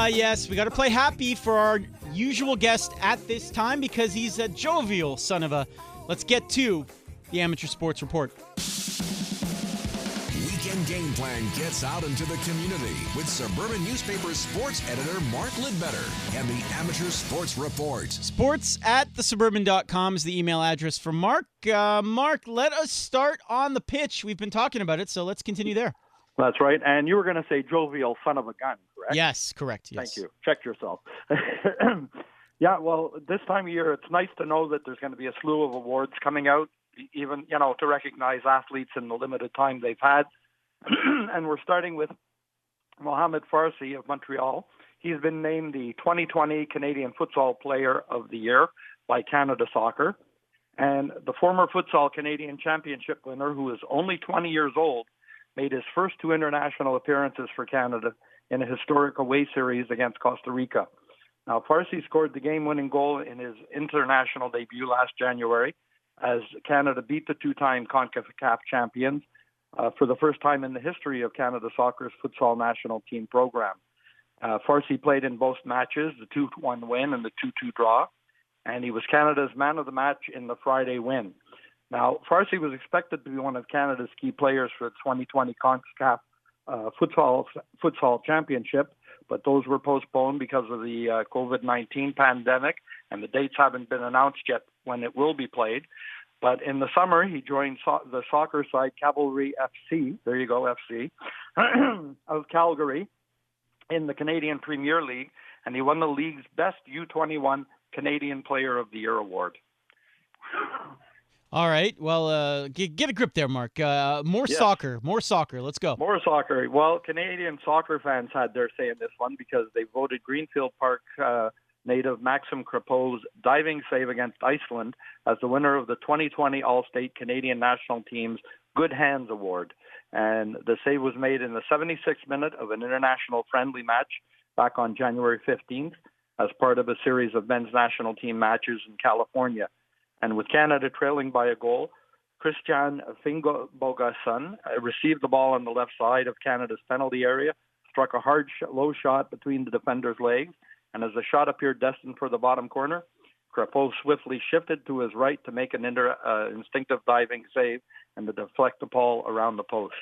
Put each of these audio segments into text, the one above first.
Yes, we got to play happy for our usual guest at this time because he's a jovial son of a... Let's get to the Amateur Sports Report. Weekend Game Plan gets out into the community with Suburban Newspaper sports editor Mark Lidbetter and the Amateur Sports Report. Sports@thesuburban.com is the email address for Mark. Mark, let us start on the pitch. We've been talking about it, so let's continue there. That's right. And you were going to say jovial son of a gun, correct? Yes, correct. Yes. Thank you. Check yourself. Yeah, well, this time of year, it's nice to know that there's going to be a slew of awards coming out, even, to recognize athletes in the limited time they've had. And we're starting with Mohamed Farsi of Montreal. He's been named the 2020 Canadian Futsal Player of the Year by Canada Soccer. And the former Futsal Canadian Championship winner, who is only 20 years old, made his first 2 international appearances for Canada in a historic away series against Costa Rica. Now, Farsi scored the game-winning goal in his international debut last January as Canada beat the 2-time CONCACAF champions for the first time in the history of Canada Soccer's futsal national team program. Farsi played in both matches, the 2-1 win and the 2-2 draw, and he was Canada's man of the match in the Friday win. Now, Farsi was expected to be one of Canada's key players for the 2020 CONCACAF futsal championship, but those were postponed because of the COVID-19 pandemic, and the dates haven't been announced yet when it will be played. But in the summer, he joined the soccer side Cavalry FC, there you go, FC, of Calgary in the Canadian Premier League, and he won the league's Best U21 Canadian Player of the Year award. All right. Well, get a grip there, Mark. More soccer. Let's go. More soccer. Well, Canadian soccer fans had their say in this one because they voted Greenfield Park native Maxim Crepeau's diving save against Iceland as the winner of the 2020 All-State Canadian National Team's Good Hands Award. And the save was made in the 76th minute of an international friendly match back on January 15th as part of a series of men's national team matches in California. And with Canada trailing by a goal, Christian Fingobogason received the ball on the left side of Canada's penalty area, struck a hard low shot between the defender's legs, and as the shot appeared destined for the bottom corner, Crepeau swiftly shifted to his right to make an instinctive diving save and to deflect the ball around the post.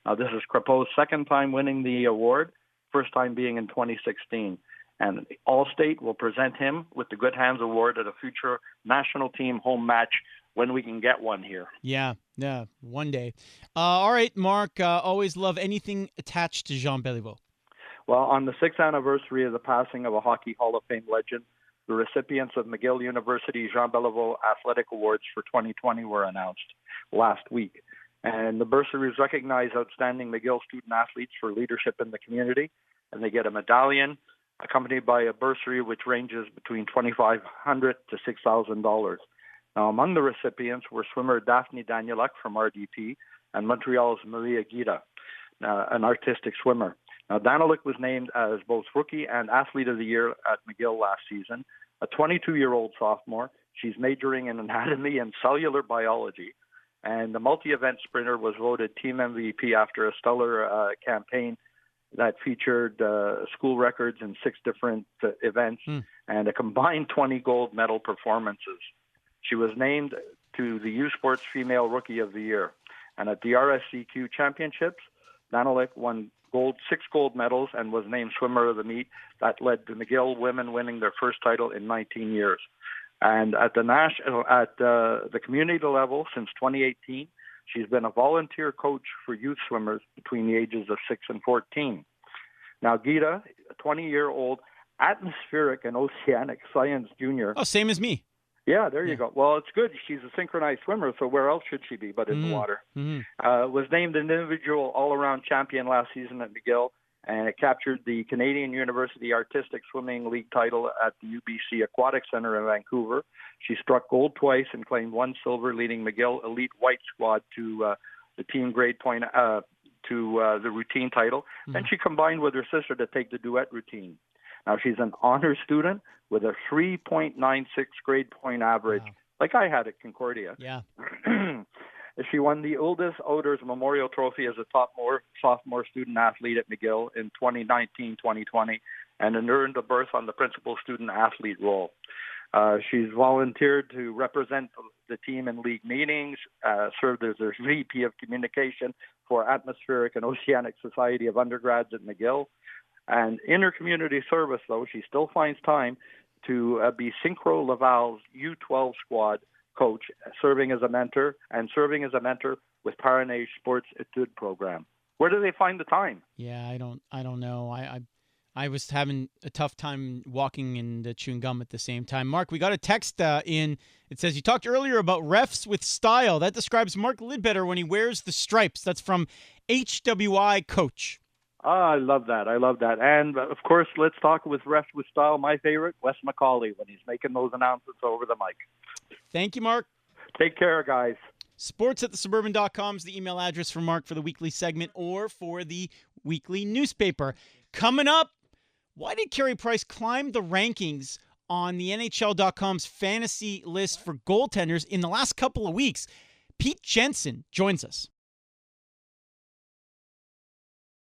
Now, this is Crepeau's second time winning the award, first time being in 2016. And Allstate will present him with the Good Hands Award at a future national team home match when we can get one here. Yeah, one day. All right, Mark, always love anything attached to Jean Béliveau. Well, on the 6th anniversary of the passing of a Hockey Hall of Fame legend, the recipients of McGill University Jean Béliveau Athletic Awards for 2020 were announced last week. And the bursaries recognize outstanding McGill student athletes for leadership in the community, and they get a medallion accompanied by a bursary which ranges between $2,500 to $6,000. Now, among the recipients were swimmer Daphne Danieluk from RDP and Montreal's Maria Guida, an artistic swimmer. Now, Danieluk was named as both Rookie and Athlete of the Year at McGill last season. A 22-year-old sophomore, she's majoring in anatomy and cellular biology. And the multi-event sprinter was voted team MVP after a stellar campaign that featured school records in 6 different events and a combined 20 gold medal performances. She was named to the U Sports Female Rookie of the Year. And at the RSCQ Championships, Danieluk won 6 gold medals and was named Swimmer of the Meet. That led to McGill women winning their first title in 19 years. And at the community level since 2018, she's been a volunteer coach for youth swimmers between the ages of 6 and 14. Now, Gita, a 20-year-old atmospheric and oceanic science junior. Oh, same as me. Yeah, there you go. Well, it's good. She's a synchronized swimmer, so where else should she be but in the water? Was named an individual all-around champion last season at McGill, and it captured the Canadian University Artistic Swimming League title at the UBC Aquatic Center in Vancouver. She struck gold twice and claimed 1 silver, leading McGill Elite White Squad to the team grade point to the routine title. Then she combined with her sister to take the duet routine. Now, she's an honor student with a 3.96 grade point average, like I had at Concordia. Yeah. She won the Oldest Odors Memorial Trophy as a sophomore student athlete at McGill in 2019-2020, and earned a berth on the principal student-athlete role. She's volunteered to represent the team in league meetings, served as their VP of Communication for Atmospheric and Oceanic Society of Undergrads at McGill. And in her community service, though, she still finds time to be Synchro Laval's U12 squad coach, serving as a mentor with Paranage Sports Etude program. Where do they find the time? Yeah, I don't know. I was having a tough time walking and chewing gum at the same time. Mark, we got a text in. It says, you talked earlier about refs with style. That describes Mark Lidbetter when he wears the stripes. That's from HWI Coach. I love that. And, of course, let's talk with refs with style. My favorite, Wes McCauley, when he's making those announcements over the mic. Thank you, Mark. Take care, guys. Sports@thesuburban.com is the email address for Mark for the weekly segment or for the weekly newspaper. Coming up, why did Carey Price climb the rankings on the NHL.com's fantasy list for goaltenders in the last couple of weeks? Pete Jensen joins us.